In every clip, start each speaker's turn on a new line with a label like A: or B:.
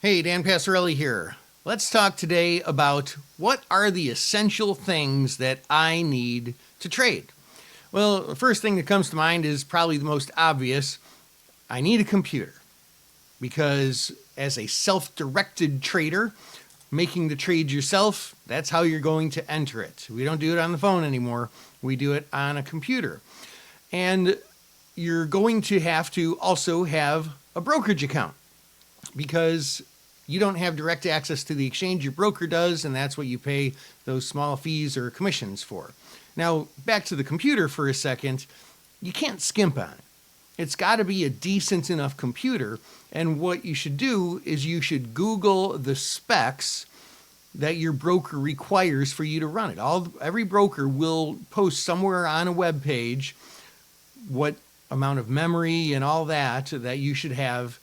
A: Hey, Dan Passarelli here. Let's talk today about what are the essential things that I need to trade. Well, the first thing that comes to mind is probably the most obvious. I need a computer because as a self-directed trader, making the trade yourself, that's how you're going to enter it. We don't do it on the phone anymore. We do it on a computer. And you're going to have to also have a brokerage account because you don't have direct access to the exchange. Your broker does, and that's what you pay those small fees or commissions for. Now, back to the computer for a second. You can't skimp on it. It's got to be a decent enough computer, and what you should do is you should Google the specs that your broker requires for you to run it. Every broker will post somewhere on a web page what amount of memory and all that you should have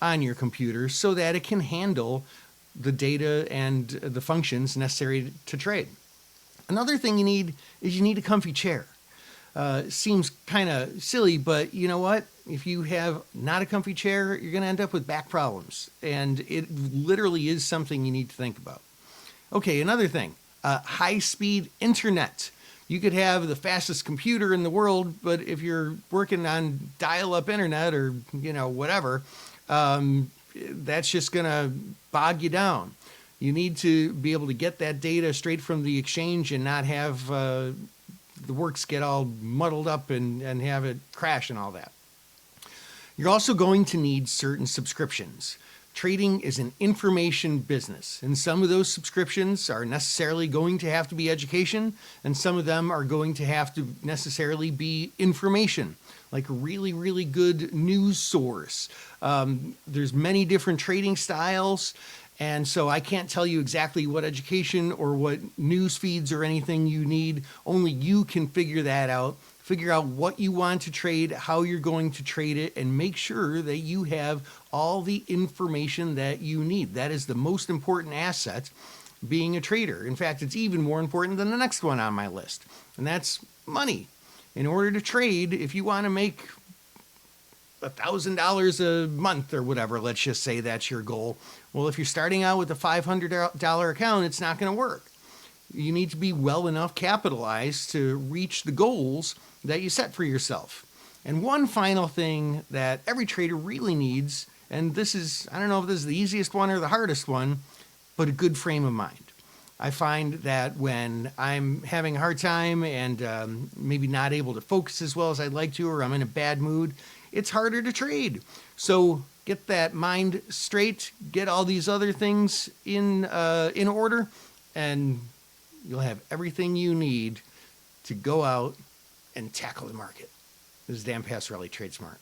A: on your computer so that it can handle the data and the functions necessary to trade. Another thing you need is you need a comfy chair. Seems kind of silly, but you know what? If you have not a comfy chair, you're going to end up with back problems. And it literally is something you need to think about. Okay, another thing, high-speed internet. You could have the fastest computer in the world, but if you're working on dial-up internet or, whatever, that's just going to bog you down. You need to be able to get that data straight from the exchange and not have the works get all muddled up and have it crash and all that. You're also going to need certain subscriptions. Trading is an information business, and some of those subscriptions are necessarily going to have to be education, and some of them are going to have to necessarily be information, like a really, really good news source. There's many different trading styles, and so I can't tell you exactly what education or what news feeds or anything you need. Only you can figure that out. Figure out what you want to trade, how you're going to trade it, and make sure that you have all the information that you need. That is the most important asset being a trader. In fact, it's even more important than the next one on my list, and that's money. In order to trade, if you want to make $1,000 a month or whatever, let's just say that's your goal. Well, if you're starting out with a $500 account, it's not going to work. You need to be well enough capitalized to reach the goals that you set for yourself. And one final thing that every trader really needs, and this is, I don't know if this is the easiest one or the hardest one, but a good frame of mind. I find that when I'm having a hard time and maybe not able to focus as well as I'd like to, or I'm in a bad mood, it's harder to trade. So get that mind straight, get all these other things in order, and you'll have everything you need to go out and tackle the market. This is Dan Passarelli, Trade Smart.